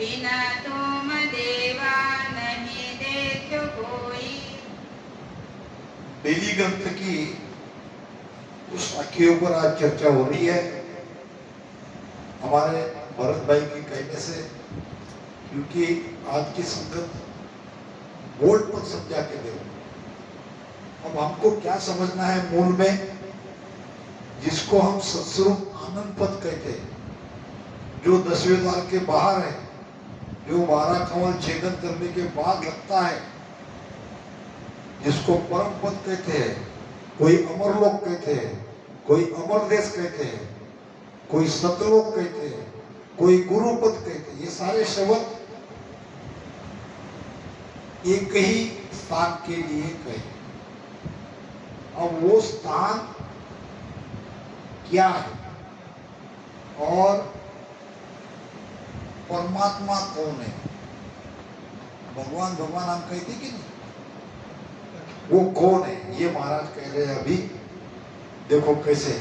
बिना तुम देवा नहीं देखो कोई। बेली ग्रंथ की उस वाक्यों पर आज चर्चा हो रही है हमारे भरत भाई के कहने से, क्योंकि आज की संगत बोर्ड पर समझा के दे। अब हमको क्या समझना है मूल में, जिसको हम सत्स्वरूप आनंद पद कहते हैं, जो 10वें द्वार के बाहर है, जो 12 कमल छेदन करने के बाद लगता है, जिसको परम पद कहते हैं, कोई अमर लोक कहते हैं, कोई अमर देश कहते हैं, कोई सतलोक कहते हैं, कोई गुरु पद कहते हैं। ये सारे शब्द एक ही स्थान के लिए कहे। अब वो स्थान क्या है और परमात्मा कौन है? भगवान भगवान हम कहते कि नहीं, वो कौन है ये महाराज कह रहे हैं। अभी देखो कैसे,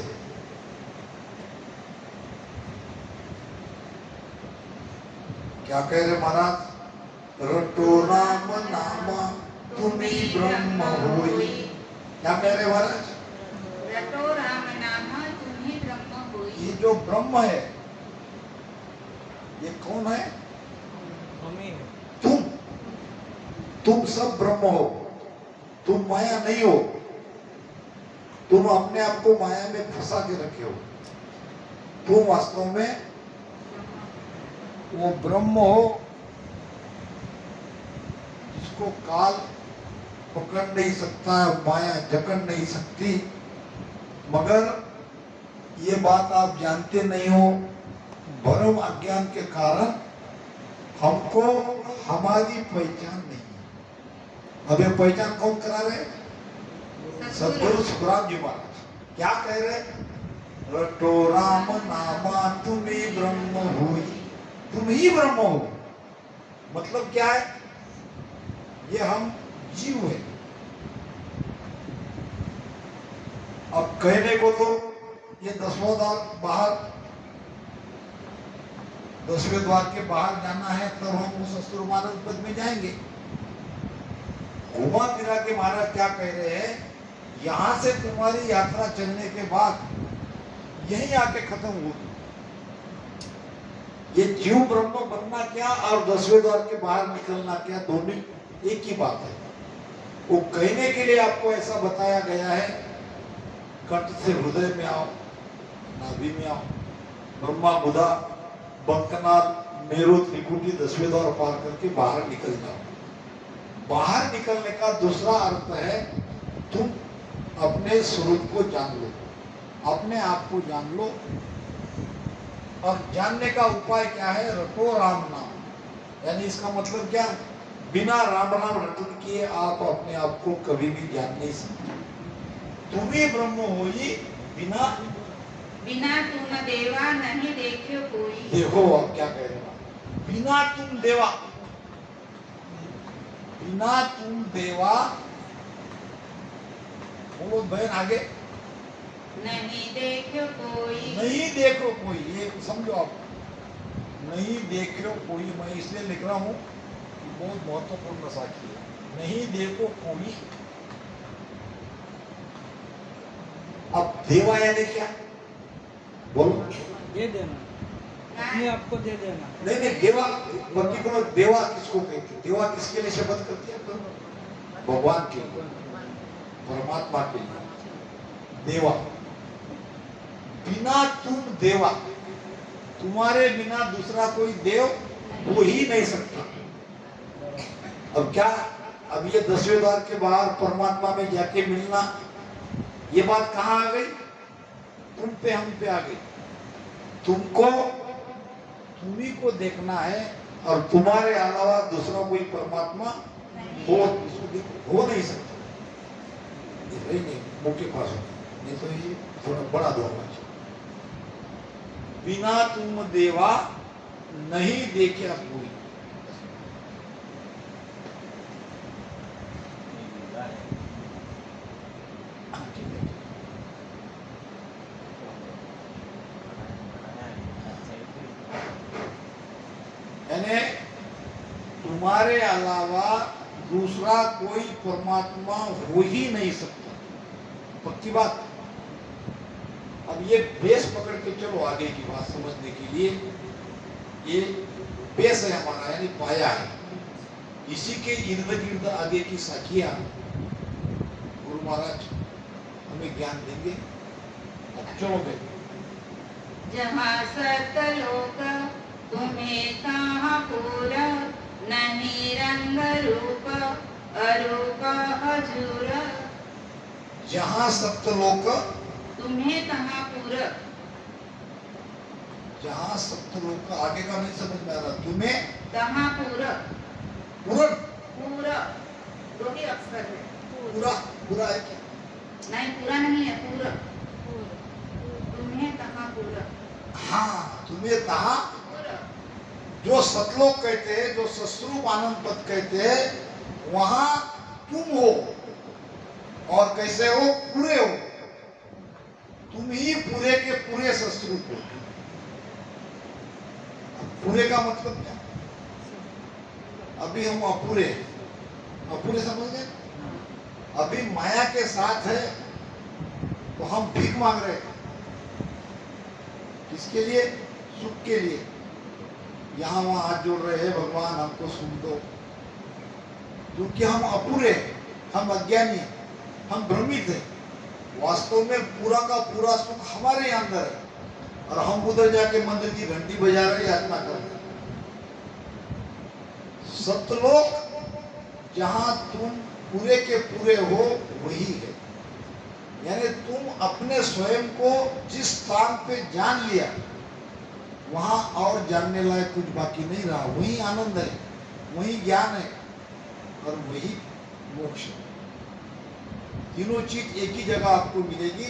क्या कह रहे महाराज, रटो राम नामा तुम्ही ब्रह्म होई। क्या कह रहे महाराज, रटो राम नाम तुम्ही ब्रह्म होई। ये जो ब्रह्म है ये कौन है? तुम सब ब्रह्म हो, तुम माया नहीं हो। तुम अपने आप को माया में फंसा के रखे हो। तुम वास्तव में वो ब्रह्म हो जिसको काल पकड़ नहीं सकता, माया जकड़ नहीं सकती। मगर ये बात आप जानते नहीं हो, भ्रम अज्ञान के कारण हमको हमारी पहचान नहीं है। अब ये पहचान कौन करा रहे? सदगुरु सुखराम जी महाराज। क्या कह रहे? रटो राम नामा तुम्ही ब्रह्म होई। तुम ही ब्रह्म हो। मतलब क्या है? ये हम जीव है। अब कहने को तो ये 10वां द्वार बाहर, 10वें द्वार के बाहर जाना है, तब हम उस अस्तुरमानंद पद में जाएंगे। घुमा फिरा के महाराज क्या कह रहे हैं, यहां से तुम्हारी यात्रा चलने के बाद यहीं आके खत्म होगी। ये जीव ब्रह्म बनना क्या और 10वें द्वार के बाहर निकलना क्या, दोनों एक ही बात है। वो कहने के लिए आपको ऐसा बताया गया है, कंठ से हृदय में आओ, नाभि में आओ, ब्रह्मा बुधा बंकनाथ मेरु त्रिकुटी 10वें द्वार पार करके बाहर निकल जाओ। बाहर निकलने का दूसरा अर्थ है तुम अपने स्वरूप को जान लो, अपने आप को जान लो। और जानने का उपाय क्या है? रटो राम नाम। यानी इसका मतलब क्या? बिना राम नाम रटन किए आप अपने आप को कभी भी जान नहीं सकते। तुम ही ब्रह्म हो ही, बिना तुम देवा नहीं देखो कोई। देखो आप क्या कह रहे हो, बिना तुम देवा, बिना तुम देवा। बोलो बहन आगे। नहीं देखो कोई। नहीं देखो कोई, ये समझो आप, नहीं देखो कोई। मैं इसलिए लिख रहा हूं, बहुत महत्वपूर्ण साक्षी है। नहीं देखो कोई। अब देवा यानी क्या? बोलो। दे देना, अपने आप को दे देना। नहीं नहीं, देवा पर्टिकुलर देवा किसको कहते हैं? देवा किसके लिए शब्द करते हैं? भगवान के लिए, परमात्मा के लिए देवा। बिना तुम देवा, तुम्हारे बिना दूसरा कोई देव हो ही नहीं सकता। अब क्या, अब ये 10वें द्वार के बाहर परमात्मा में जाके मिलना, ये बात कहाँ आ गई? तुम पे हम पे आ गई। तुमको तुम्ही को देखना है और तुम्हारे अलावा दूसरा कोई परमात्मा हो नहीं सकता। ये नहीं मुंह के पास हो, नहीं तो ये थोड़ा बड़ा दो। बिना तुम देवा नहीं देखा कोई। यानी तुम्हारे अलावा दूसरा कोई परमात्मा हो ही नहीं सकता। पक्की बात। अब ये बेस पकड़ के चलो आगे की बात समझने के लिए। ये बेस है हमारा, यानी पाया है। इसी के इर्द गिर्द आगे की साखियां गुरु महाराज हमें ज्ञान देंगे। अब चलो बेटा। जहाँ सतलोक तुम्हें कहाँ पूर, नहीं रंग रूप अरूप हजूर। जहाँ सप्तलोक तुम्हें कहाँ पूर, जहाँ सप्तलोक का आगे का नहीं समझ में आ रहा। तुम्हें कहाँ पूर, पूरा पूरा दो ही अक्षर है। पूरा पूरा है क्या? नहीं पूरा नहीं है, पूरा। तुम्हें कहाँ पूरा, हाँ, तुम्हें कहा पूरा। जो सतलोक कहते हैं, जो सस्वरूप आनंद पद कहते हैं, वहां तुम हो। और कैसे हो? पूरे हो। तुम ही पूरे के पूरे सस्वरूप हो। पूरे का मतलब क्या? अभी हम अपूरे, अपूरे समझ गए? अभी माया के साथ है तो हम भीख मांग रहे हैं। किसके लिए? सुख के लिए। यहाँ वहां हाथ जोड़ रहे हैं, भगवान हमको सुन दो। क्योंकि हम अपूरे, हम अज्ञानी, हम भ्रमित हैं। वास्तव में पूरा का पूरा सुख हमारे अंदर है और हम उधर जाके मंदिर की घंटी बजा रहे, यातना कर रहे। सतलोक जहां तुम पूरे के पूरे हो वही है। यानी तुम अपने स्वयं को जिस स्थान पे जान लिया, वहां और जानने लायक कुछ बाकी नहीं रहा। वही आनंद है, वही ज्ञान है और वही मोक्ष है। तीनों चीज एक ही जगह आपको मिलेगी,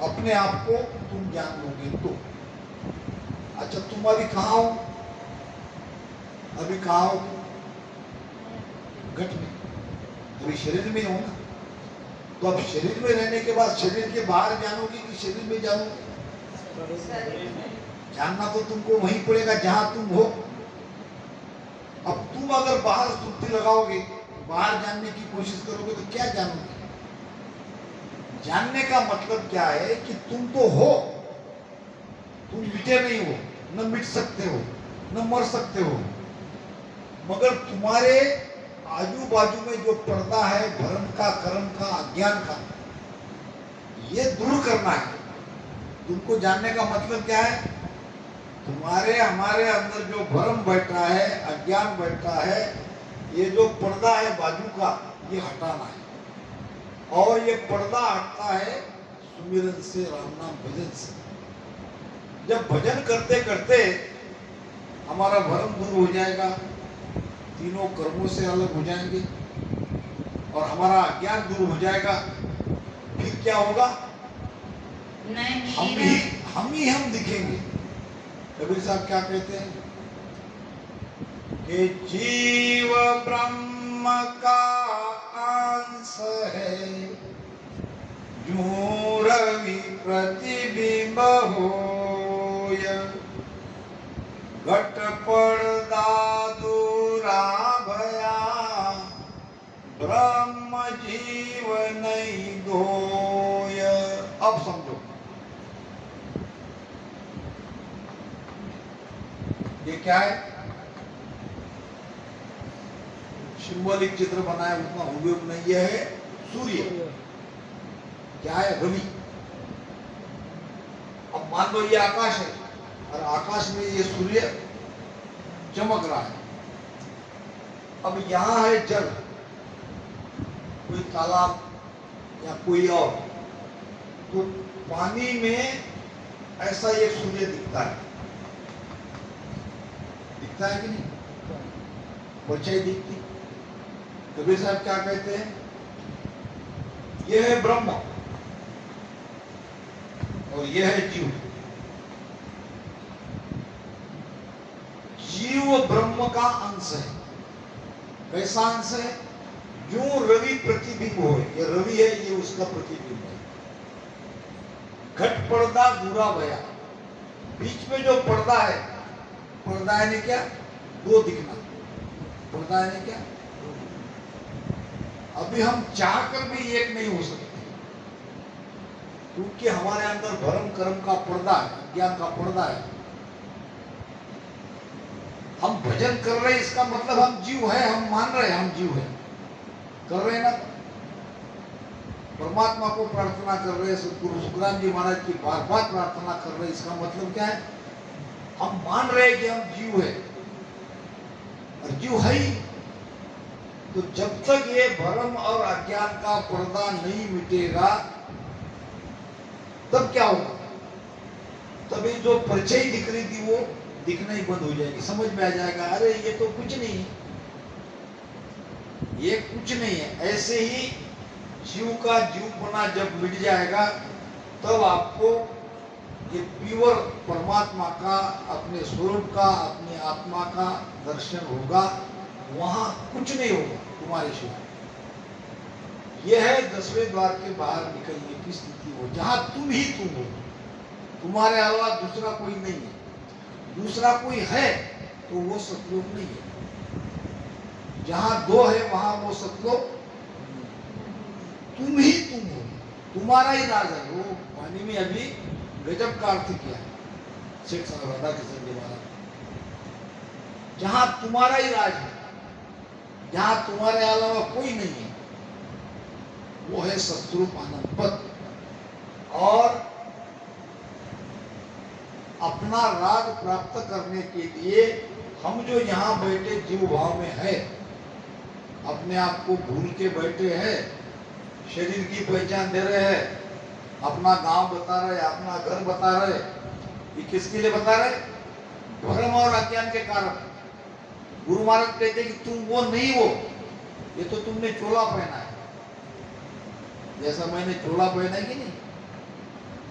अपने आप को तुम जान लोगे तो। अच्छा, तुम अभी कहाँ हो? अभी कहाँ हो? घट में। अभी शरीर में हो ना। तो अब शरीर में रहने के बाद शरीर के बाहर जानोगे कि शरीर में जानोगे? जानना तो तुमको वहीं पड़ेगा जहां तुम हो। अब तुम अगर बाहर सुर्ती लगाओगे, बाहर जानने की कोशिश करोगे तो क्या जानोगे? जानने का मतलब क्या है कि तुम तो हो, तुम मिटे नहीं हो, न मिट सकते हो, न मर सकते हो। मगर तुम्हारे आजू बाजू में जो पर्दा है भ्रम का, कर्म का, अज्ञान का, ये दूर करना है। तुमको जानने का मतलब क्या है? तुम्हारे हमारे अंदर जो भ्रम बैठा है, अज्ञान बैठा है, ये जो पर्दा है बाजू का, ये हटाना है। और ये पर्दा हटता है सुमिरन से, राम नाम भजन से। जब भजन करते करते हमारा भ्रम दूर हो जाएगा, तीनों कर्मों से अलग हो जाएंगे और हमारा अज्ञान दूर हो जाएगा, फिर क्या होगा? हम दिखेंगे। कबीर साहब क्या कहते हैं कि जीव ब्रह्म का अंश है, यूं रवि प्रतिबिंब होय, घट पर्दा दूरा भया, ब्रह्म जीव नहीं धोय। अब समझो, ये क्या है? सिंबॉलिक चित्र बनाया, उतना हुबेहू नहीं। है सूर्य। क्या है? रवि। अब मान लो ये आकाश है और आकाश में ये सूर्य चमक रहा है। अब यहां है जल, कोई तालाब या कोई और, तो पानी में ऐसा एक सूर्य दिखता है। दिखता है कि नहीं? परछाई दिखती। कबीर साहब क्या कहते हैं? यह है ब्रह्म और यह है जीव। जीव ब्रह्म का अंश है। कैसा अंश है? यूं रवि प्रतिबिंब हो। ये रवि है, ये उसका प्रतिबिंब है। घट पर्दा दूरा भया, बीच में जो पर्दा है, पर्दा है क्या? दो दिखना पर्दा है क्या? अभी हम चाहकर भी एक नहीं हो सकते, क्योंकि हमारे अंदर भरम कर्म का पर्दा है, अज्ञान का पर्दा है। हम भजन कर रहे हैं, इसका मतलब हम जीव है, हम मान रहे हैं हम जीव है, कर रहे हैं ना। परमात्मा को प्रार्थना कर रहे हैं, सदगुरु सुखराम जी महाराज की बार बार प्रार्थना कर रहे हैं, इसका मतलब क्या है? हम मान रहे हैं कि हम जीव है, और जीव है ही। तो जब तक ये भ्रम और अज्ञान का पर्दा नहीं मिटेगा, तब क्या होगा? तभी जो परिचय दिख रही थी वो दिखना ही बंद हो जाएगी, समझ में आ जाएगा अरे ये तो कुछ नहीं है, ये कुछ नहीं है। ऐसे ही जीव का जीवपना जब मिट जाएगा, तब आपको ये प्योर परमात्मा का, अपने स्वरूप का, अपने आत्मा का दर्शन होगा। वहां कुछ नहीं होगा तुम्हारे सिवाय। यह है 10वें द्वार के बाहर निकलने की स्थिति हो, जहां तुम ही तुम हो, तुम्हारे अलावा दूसरा कोई नहीं है। दूसरा कोई है तो वो सतलोक नहीं है। जहां दो है वहां वो सतलोक तुम ही तुम हो, तुम्हारा ही राज है। वो वाणी में अभी गजब का अर्थ किया है शेख साहब राधा किशन जी महाराज। जहां तुम्हारा ही राज है, जहां तुम्हारे अलावा कोई नहीं है, वो है सतस्वरूप आनंद पद। और अपना राग प्राप्त करने के लिए हम जो यहाँ बैठे जीव भाव में है, अपने आप को भूल के बैठे हैं, शरीर की पहचान दे रहे हैं, अपना गांव बता रहे, अपना घर बता रहे, ये किसके लिए बता रहे? भ्रम और अज्ञान के कारण। गुरु महाराज कहते कि तुम वो नहीं हो, ये तो तुमने चोला पहना है। जैसा मैंने चोला पहना है कि नहीं,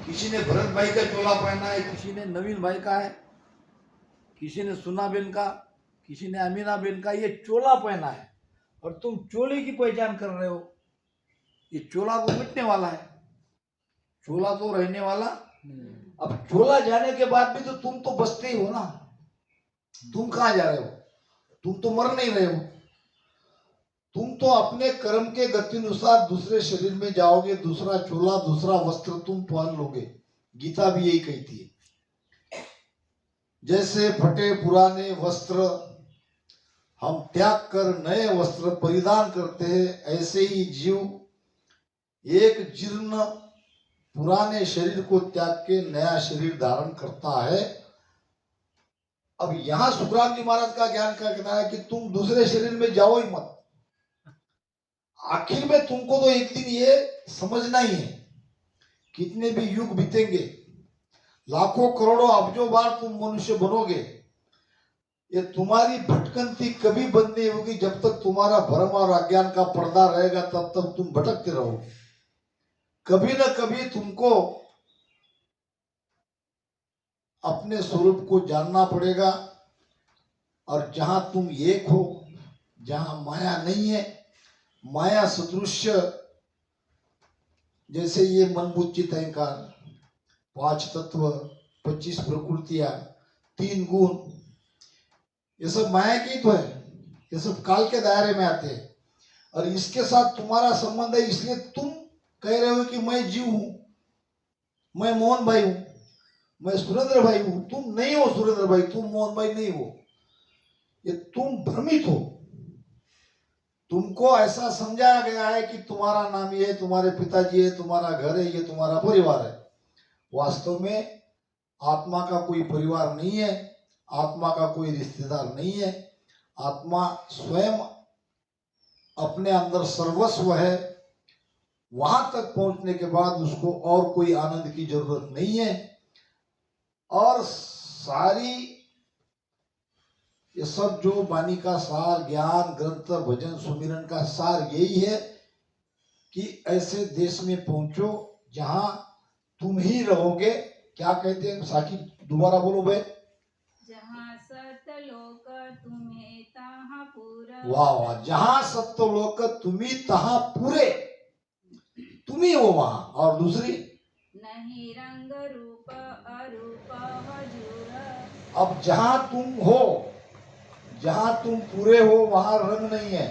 किसी ने भरत भाई का चोला पहना है, किसी ने नवीन भाई का है, किसी ने सुना बेन का, किसी ने अमीना बेन का, ये चोला पहना है और तुम चोले की पहचान कर रहे हो। ये चोला तो मिटने वाला है, चोला तो रहने वाला। अब चोला जाने के बाद भी तो तुम तो बचते ही हो ना। तुम कहां जा रहे हो? तुम तो मर नहीं रहे हो। तुम तो अपने कर्म के गति अनुसार दूसरे शरीर में जाओगे, दूसरा चोला, दूसरा वस्त्र तुम पहन लोगे। गीता भी यही कहती है, जैसे फटे पुराने वस्त्र हम त्याग कर नए वस्त्र परिधान करते हैं, ऐसे ही जीव एक जीर्ण पुराने शरीर को त्याग के नया शरीर धारण करता है। अब यहां सुखराम जी महाराज का ज्ञान का कहना है कि तुम दूसरे शरीर में जाओ ही मत। आखिर में तुमको तो एक दिन ये समझना ही है, कितने भी युग बीतेंगे, लाखों करोड़ों अब्जों बार तुम मनुष्य बनोगे, ये तुम्हारी भटकंती कभी बंद नहीं होगी। जब तक तुम्हारा भ्रम और अज्ञान का पर्दा रहेगा, तब तक तुम भटकते रहोगे। कभी न कभी तुमको अपने स्वरूप को जानना पड़ेगा। और जहां तुम एक हो, जहां माया नहीं है, माया सदृश्य, जैसे ये मन बुद्धि अहंकार, 5 तत्व, 25 प्रकृतियां, 3 गुण, ये सब माया की तो है, ये सब काल के दायरे में आते हैं। और इसके साथ तुम्हारा संबंध है, इसलिए तुम कह रहे हो कि मैं जीव हूं, मैं मोहन भाई हूं, मैं सुरेंद्र भाई हूं। तुम नहीं हो सुरेंद्र भाई, तुम मोहन भाई नहीं हो, ये तुम भ्रमित हो। तुमको ऐसा समझाया गया है कि तुम्हारा नाम ये है, तुम्हारे पिताजी है, तुम्हारा घर है, ये तुम्हारा परिवार है। वास्तव में आत्मा का कोई परिवार नहीं है, आत्मा का कोई रिश्तेदार नहीं है। आत्मा स्वयं अपने अंदर सर्वस्व है। वहां तक पहुंचने के बाद उसको और कोई आनंद की जरूरत नहीं है। और सारी ये सब जो वाणी का सार, ज्ञान ग्रंथ, भजन सुमिरन का सार यही है कि ऐसे देश में पहुंचो जहां तुम ही रहोगे। क्या कहते हैं साकी, दोबारा बोलो बे। जहाँ सतलोक तुम्हें तहाँ पूरा। वाह वाह, जहां सत्यलोक तुम्ही तहां पूरे, तुम ही हो वहां। और दूसरी, नहीं रंग रूप अरूप हजूर। अब जहां तुम हो, जहां तुम पूरे हो वहां रंग नहीं है।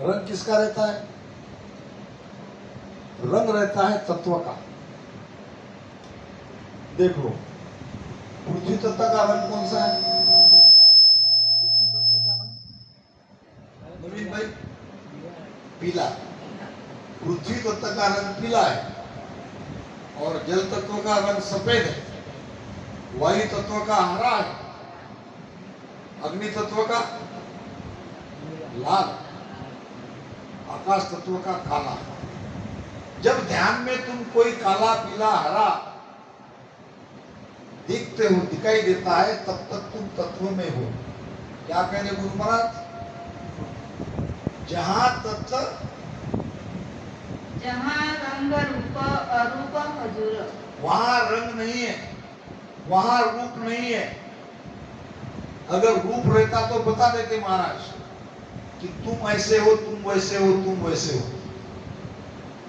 रंग किसका रहता है? रंग रहता है तत्व का। देखो पृथ्वी तत्व का रंग कौन सा है? पृथ्वी तत्व का रंग नवीन भाई पीला। पृथ्वी तत्व का रंग पीला है और जल तत्व का रंग सफेद है। वायु तत्व का हरा है, अग्नि तत्व का लाल, आकाश तत्व का काला। जब ध्यान में तुम कोई काला पीला हरा दिखते हो, दिखाई देता है, तब तक तुम तत्व में हो। क्या कह रहे गुरु महाराज? जहां तत्व, जहाँ रंग रूप अरूप हजूर, वहां रंग नहीं है, वहां रूप नहीं है। अगर रूप रहता तो बता देते महाराज कि तुम ऐसे हो, तुम वैसे हो, तुम वैसे हो।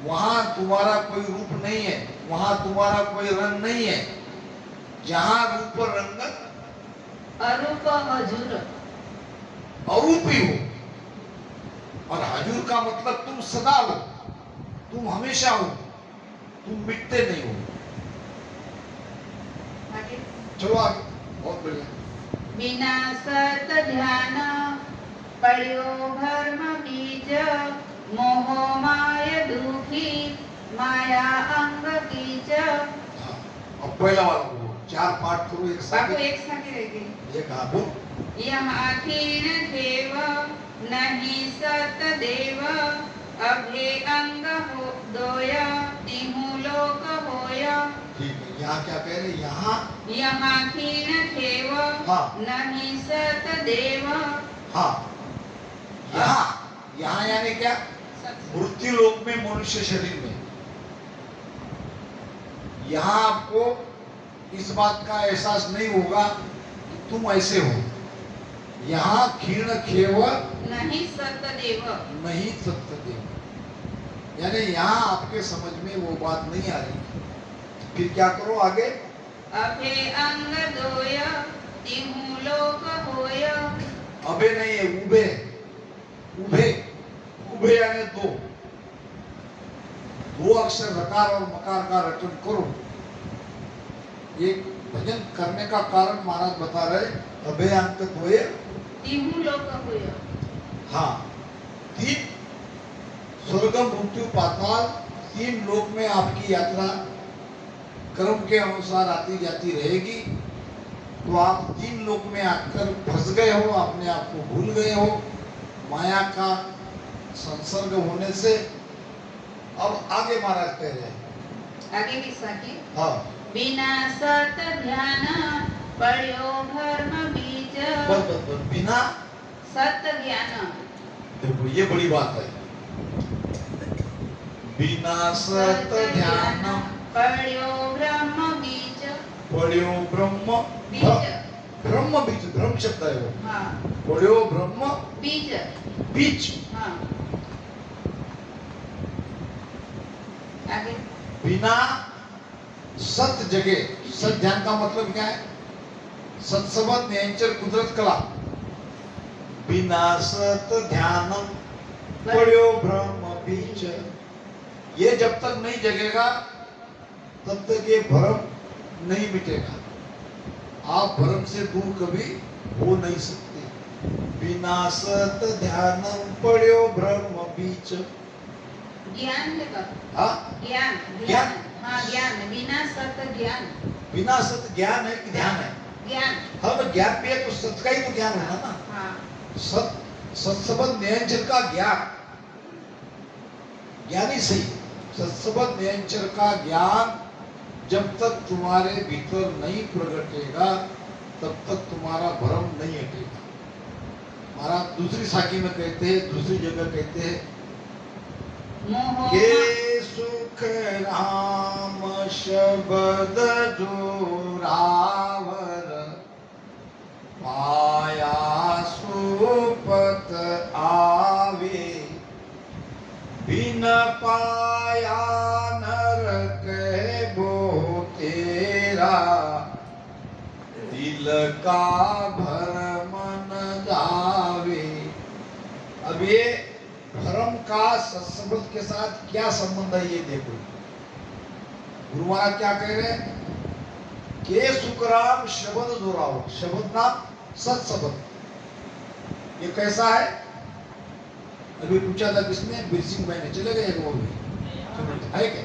वहां तुम्हारा कोई रूप नहीं है, वहां तुम्हारा कोई रंग नहीं है। जहां रूप रंग अरूप हजूर, अरूपी हो। और हजूर का मतलब तुम सदा हो, तुम हमेशा हो, तुम मिटते नहीं हो। आगे चलो आगे, बहुत बढ़िया। बिना सत ध्यान पड़ियो भर्म बीज, मोह माय दुखी माया अंग कीच। हाँ, अब पहला वाला बोलो, 4 पाठ करो एक साथ। बापू एक साथ ही रहेगी। एक हाँ बोल। यहाँ खीण देव नहीं सत देव, अभे अंग हो दोय तिहु लोक होय। ठीक है, यहाँ क्या कह रहे हैं? यहाँ खीण देव हाँ। नहीं सत देव। हाँ, यहाँ यानी क्या? मृत्यु लोक में, मनुष्य शरीर में। यहाँ आपको इस बात का एहसास नहीं होगा कि तुम ऐसे हो। यहाँ क्षीण खेव नहीं सतदेव, नहीं सत्यदेव, यानी यहाँ आपके समझ में वो बात नहीं आ रही। फिर क्या करो आगे? अभे अंग दोय तिहु लोक होय। अबे नहीं है, उबे। उभे, उभे यानी दो अक्षर रकार और मकार का रचन करो। एक भजन करने का कारण महाराज बता रहे, अभे अंक दोये तिहु लोक होय। हाँ, 3 स्वर्ग मृत्यु पाताल 3 लोक में आपकी यात्रा कर्म के अनुसार आती जाती रहेगी। तो आप 3 लोक में आकर फंस गए हो, अपने आप को भूल गए हो माया का संसर्ग होने से। अब आगे महाराज कह रहे हैं, आगे की साकी हाँ बिना सत ध्यान पड़ियो भर्म बीज। बस बिना सत ज्ञान, देखो ये बड़ी बात है। बिना सत ध्यान पड़ियो ब्रह्म बीज। पढ़्यो ब्रह्म बीज, ब्रह्म बीज, ब्रह्म शब्द है वो। हाँ पढ़्यो ब्रह्म बीज, बीज। हाँ आगे बिना सत जगह, सत ध्यान का मतलब क्या है? सत्संबंध न्यायचर कुदरत कला। बिना सत ध्यानम पढ़्यो ब्रह्म बीज। ये जब तक नहीं जगेगा तब तक ये भ्रम नहीं मिटेगा। आप भ्रम से दूर कभी हो नहीं सकते। बिना सत ध्यानम पढ़्यो ब्रह्म बीज। ज्ञान है का? हाँ, ज्ञान, ज्ञान। हाँ ज्ञान, बिना सत ज्ञान। बिना सत ज्ञान है कि ध्यान है? ज्ञान, हाँ, तो ज्ञान भी है तो सत का ही तो ज्ञान होना ना। हाँ सत सत्संबंध न्यायचर का ज्ञान, ज्ञानी सही। सत्संबंध न्यायचर का ज्ञान जब तक तुम्हारे भीतर नहीं प्रगटेगा तब तक तुम्हारा भ्रम नहीं हटेगा। महाराज दूसरी साखी में कहते हैं, दूसरी जगह कहते हैं, मोह के सुख राम शब्द जोरावर पाया सुपत आवे। बिन पाया नरक बो तेरा, दिल का भरम न अब ये धर्म का सत्संग के साथ क्या संबंध है ये देखो। गुरु महाराज क्या कह रहे हैं के सुखराम शब्द जोराओ, शब्द नाम सत्संग। ये कैसा है? अभी पूछा था किसने? बीर सिंह भाई ने। चले गए वो भी है क्या?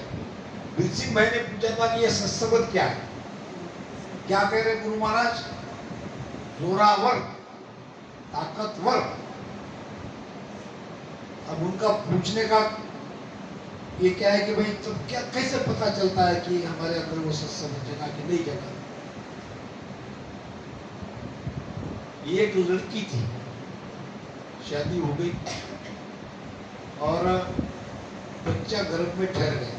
बीर सिंह भाई ने पूछा था कि ये सत्संग क्या है? क्या कह रहे गुरु महाराज? जोरावर, ताकतवर। अब उनका पूछने का ये क्या है कि भाई तो क्या कैसे पता चलता है कि हमारे अंदर वो सत्संग जगह कि नहीं जगह? ये एक लड़की थी, शादी हो गई और बच्चा गर्भ में ठहर गया।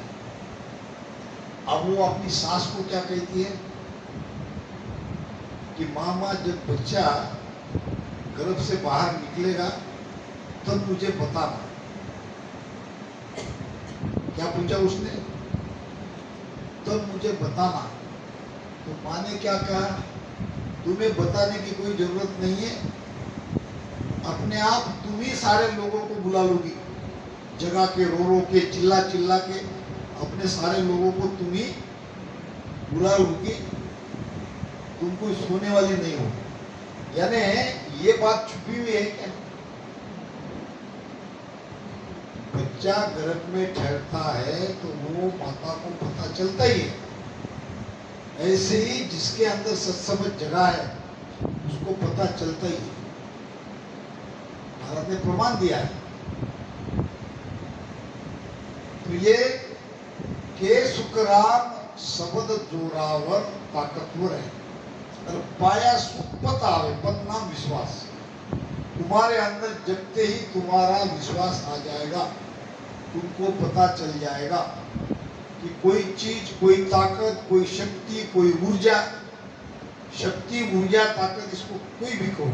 अब वो अपनी सास को क्या कहती है कि मामा जब बच्चा गर्भ से बाहर निकलेगा तब मुझे बताना। क्या पूछा उसने? तब मुझे बताना। तो माँ ने क्या कहा? तुम्हें बताने की कोई जरूरत नहीं है, अपने आप तुम ही सारे लोगों को बुला लोगी, जगह के रो रो के चिल्ला चिल्ला के अपने सारे लोगों को तुम ही बुला लोगी, तुम कोई सोने वाली नहीं हो। यानी ये बात छुपी हुई है क्या? बच्चा गर्भ में ठहरता है तो वो माता को पता चलता ही है। ऐसे ही जिसके अंदर सत्संग जगह है उसको पता चलता ही है। भारत ने प्रमाण दिया है। तो ये के सुखराम शब्द जोरावर ताकतवर है। और पाया सुख पता आवे, पद नाम विश्वास। तुम्हारे अंदर जगते ही तुम्हारा विश्वास आ जाएगा, तुमको पता चल जाएगा कि कोई चीज, कोई ताकत, कोई शक्ति, कोई ऊर्जा, शक्ति ऊर्जा ताकत इसको कोई भी कहो,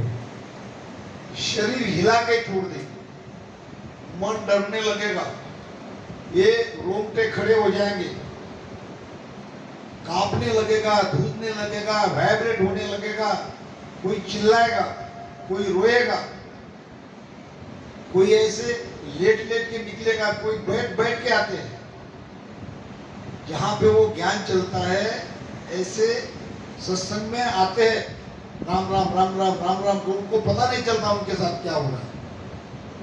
शरीर हिला के छोड़ देगी, मन डरने लगेगा, ये रोंगटे खड़े हो जाएंगे, कांपने लगेगा, धूजने लगेगा, वाइब्रेट होने लगेगा, कोई चिल्लाएगा, कोई रोएगा, कोई ऐसे लेट लेट के निकलेगा, कोई बैठ बैठ के आते हैं। जहां पे वो ज्ञान चलता है ऐसे सत्संग में आते हैं, राम राम राम राम राम राम, तो उनको पता नहीं चलता उनके साथ क्या हो रहा है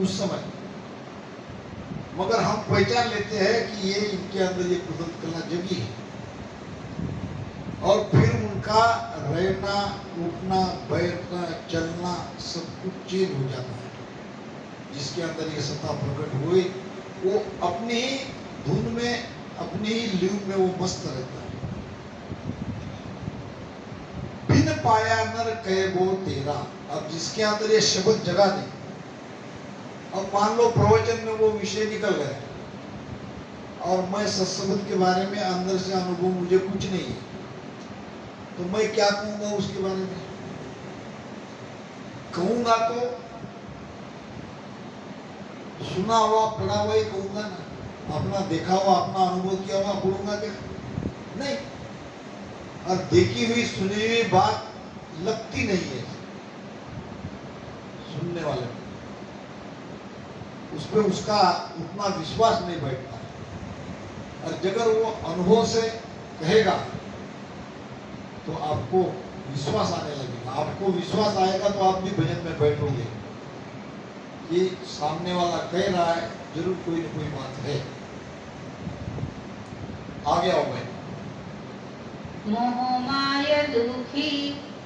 उस समय, मगर हम पहचान लेते हैं कि ये इनके अंदर ये कुदरत कला जगी है। और फिर उनका रहना, उठना, बैठना, चलना सब कुछ चेंज हो जाता है। जिसके अंदर ये सत्ता प्रकट हुई वो अपनी ही धुन में, अपनी ही लीव में वो मस्त रहता है। बिन पाया नर कहे वो तेरा। अब जिसके अंदर ये शब्द जगा नहीं, अब मान लो प्रवचन में वो विषय निकल गए और मैं सत्संग के बारे में अंदर से अनुभव मुझे कुछ नहीं है, तो मैं क्या कहूंगा उसके बारे में? कहूंगा तो सुना हुआ पढ़ा हुआ ही कहूंगा ना, अपना देखा हुआ, अपना अनुभव किया हुआ बोलूंगा क्या? नहीं। और देखी हुई सुनी हुई बात लगती नहीं है सुनने वाले को, उस पर उसका उतना विश्वास नहीं बैठता। और अगर वो अनुभव से कहेगा तो आपको विश्वास आने लगेगा। आपको विश्वास आएगा तो आप भी भजन में बैठोगे कि सामने वाला कह रहा है, जरूर कोई न कोई बात है। आगे आओ भाई। मोह माया दुखी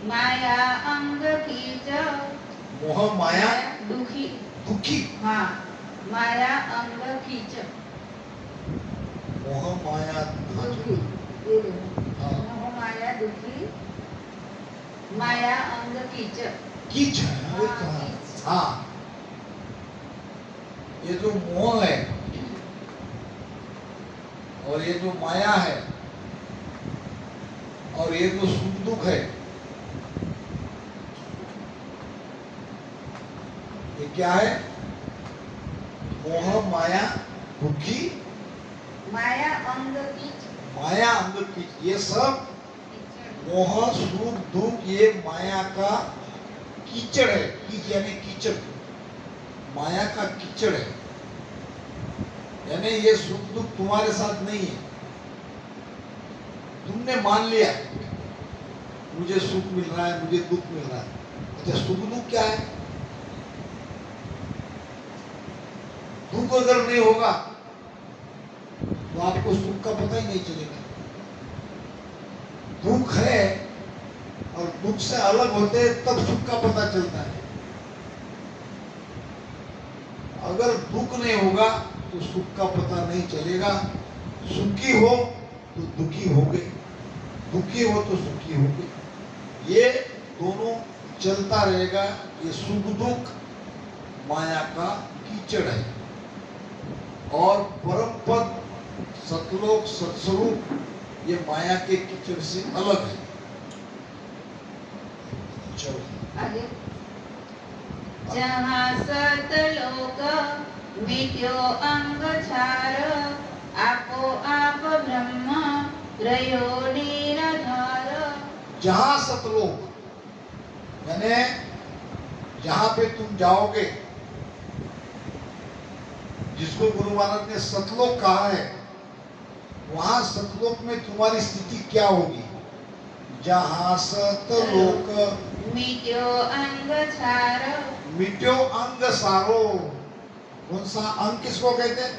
माया अंग कीच। मोह माया दुखी, दुखी, हाँ, माया अंग कीच। मोह माया दुखी, मोह माया दुखी माया अंग कीच। कीच है। हाँ, ये जो मोह है और ये जो माया है और ये जो सुख दुख है, ये क्या है? मोह माया दुखी माया अंग कीच। माया अंग कीच। ये सब मोह सुख दुख ये माया का कीचड़ है। कीच यानी कीचड़, माया का कीचड़ है, यानी ये सुख दुख तुम्हारे साथ नहीं है। तुमने मान लिया मुझे सुख मिल रहा है, मुझे दुख मिल रहा है। अच्छा, सुख दुख क्या है? दुख अगर नहीं होगा तो आपको सुख का पता ही नहीं चलेगा। दुख है और दुख से अलग होते तब सुख का पता चलता है। अगर दुख नहीं होगा तो सुख का पता नहीं चलेगा। सुखी हो तो दुखी हो गए, दुखी हो तो सुखी हो गए। ये दोनों चलता रहेगा। ये सुख दुख माया का कीचड़ है। और परम पद सतलोक सत्स्वरूप ये माया के कीचड़ से अलग है। चलो आगे। जहाँ सतलोक मिट्यो अंग छार, आपो आप ब्रह्म रयो निराधार। जहां सतलोक यानी जहां पे तुम जाओगे, जिसको गुरु महाराज ने सतलोक कहा है, वहां सतलोक में तुम्हारी स्थिति क्या होगी? जहां सतलोक मिट्यो अंग छार। मिट्यो अंग सारो। कौन सा अंग किसको कहते हैं?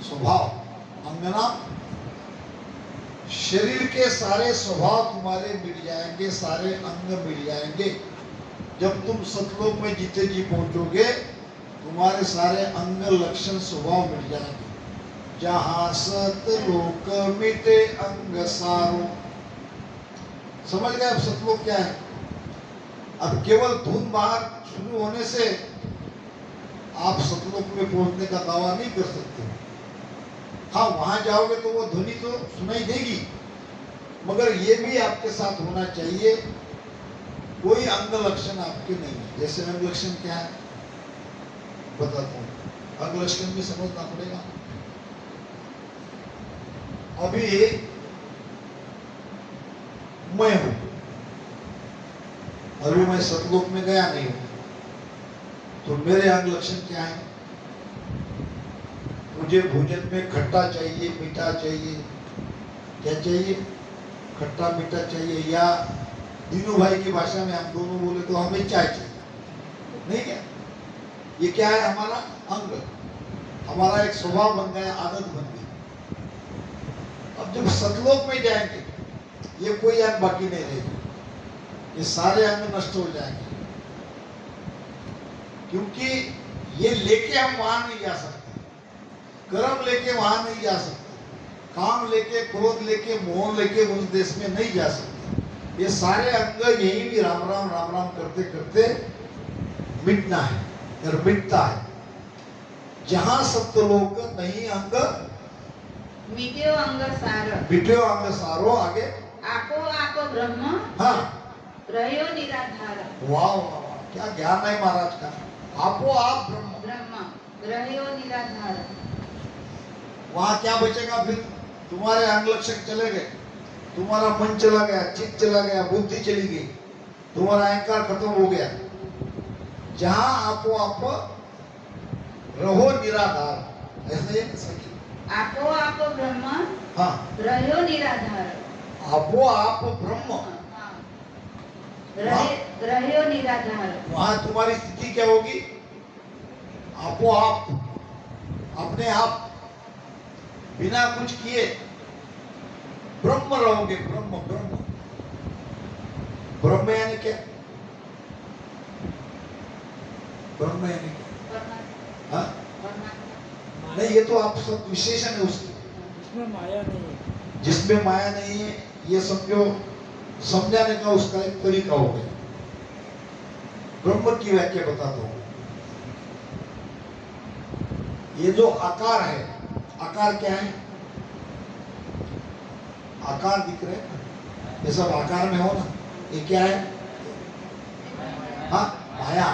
स्वभाव। अंग नाम शरीर के सारे स्वभाव तुम्हारे मिट जाएंगे, सारे अंग मिट जाएंगे। जब तुम सतलोक में जीते जी पहुंचोगे, तुम्हारे सारे अंग लक्षण स्वभाव मिट जाएंगे। जहां सतलोक मिटे अंग सारो। समझ गए अब सतलोक क्या है? अब केवल धुन बाहर शुरू होने से आप सतलोक में पहुंचने का दावा नहीं कर सकते। हाँ, वहां जाओगे तो वो ध्वनि तो सुनाई देगी, मगर ये भी आपके साथ होना चाहिए कोई अंग लक्षण आपके नहीं है। जैसे अंग लक्षण क्या है बताता हूं। अंग लक्षण भी समझना पड़ेगा। अभी मैं हूं, अभी मैं सतलोक में गया नहीं हूं, तो मेरे अंग लक्षण क्या है? मुझे भोजन में खट्टा चाहिए, मीठा चाहिए। क्या चाहिए? खट्टा मीठा चाहिए। या दीनू भाई की भाषा में हम दोनों बोले तो हमें चाय चाहिए, नहीं क्या? ये क्या है? हमारा अंग, हमारा एक स्वभाव बन गया, आदत बन गई। अब जब सतलोक में जाएंगे, ये कोई अंग बाकी नहीं रहेगी, ये सारे अंग नष्ट हो जाएंगे। क्योंकि ये लेके हम वहां नहीं जा सकते, कर्म लेके वहां नहीं जा सकते, काम लेके, क्रोध लेके, मोह लेके उस देश में नहीं जा सकते। ये सारे अंग यही भी राम राम करते करते मिटना है और मिटता है। जहां सत्यलोक नहीं अंग मिट्यो अंग सार। मिट्यो अंग सारो। आगे आपो आप ब्रह्म हाँ, रयो निराधार। वाह वाह वाह, क्या ज्ञान है महाराज का। आपो आप ब्रह्म, ब्रह्म रयो निराधार। वहां क्या बचेगा फिर? तुम्हारे अंग लक्षण चले गए, तुम्हारा मन चला गया, चित्त चला गया, बुद्धि चली गई, तुम्हारा अहंकार खत्म हो गया। जहां आपो आप रहो निराधार, ऐसे ही सही। आपो आप ब्रह्म हाँ, रयो निराधार। आपो आप ब्रह्म, रयो निराधार। वहां तुम्हारी स्थिति क्या होगी? आपो आप, अपने आप, बिना कुछ किए ब्रह्म रहोगे। ब्रह्म ब्रह्म ब्रह्म यानी क्या? ब्रह्म यानी क्या? हाँ? नहीं, ये तो आप सब विशेषण है उसकी। इसमें माया नहीं है। जिसमें माया नहीं है, ये समझो, समझाने का उसका एक तरीका हो गया। ब्रह्म की व्याख्या बताता हूं। ये जो आकार है, आकार क्या है? आकार दिख रहे हैं ना, ये सब आकार में हो ना, ये क्या है? हाँ, माया।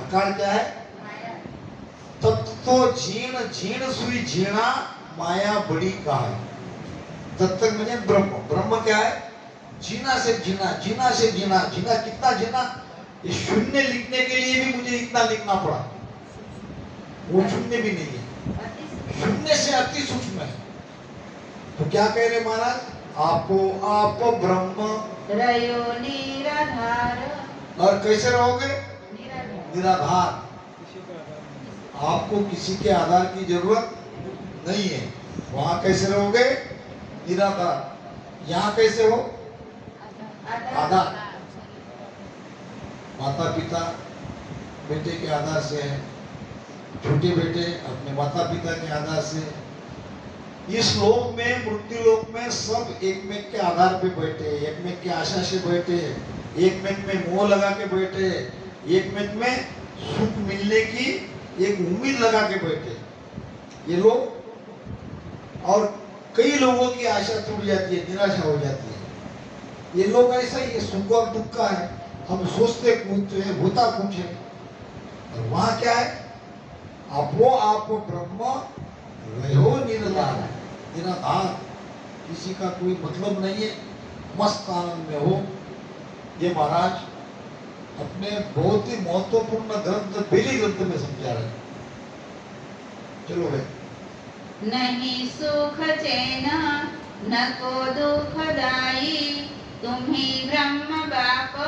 आकार क्या है? तत्तो झीण झीण सुई झीणा माया बड़ी काय। तत्व म्हणजे ब्रह्म। ब्रह्म क्या है? जीना से जीना, जीना से जीना। जीना कितना जीना? ये शून्य लिखने के लिए भी मुझे इतना लिखना पड़ा, वो शून्य भी नहीं है, शून्य से अति सूक्ष्म है। तो क्या कह रहे महाराज, आपो आप ब्रह्म रयो निराधार, और कैसे रहोगे, निराधार। निराधार। किसी का आधार नहीं। आपको किसी के आधार की जरूरत नहीं है, वहां कैसे रहोगे, निराधार। यहाँ कैसे हो, आधार। माता पिता बेटे के आधार से है, छोटे बेटे अपने माता पिता के आधार से। इस लोक में, मृत्यु लोक में सब एक में के आधार पे बैठे, एक में के आशा से बैठे, एक में मोह लगा के बैठे, एक में सुख मिलने की एक उम्मीद लगा के बैठे ये लोग। और कई लोगों की आशा टूट जाती है, निराशा हो जाती है। ये लोग ऐसा ही है, सुख और दुख का है। हम सोचते कुछ है, होता कुछ है। और वहां क्या है, आप ब्रह्म रहो निराधार, निराधार, किसी का कोई मतलब नहीं है, मस्त आनंद में हो। ये महाराज अपने बहुत ही महत्वपूर्ण ग्रंथ बेली ग्रंथ में समझा रहे हैं। चलो भाई। नहीं सुख चैन न को दुखदाई, तुम्ही ब्रह्म बाप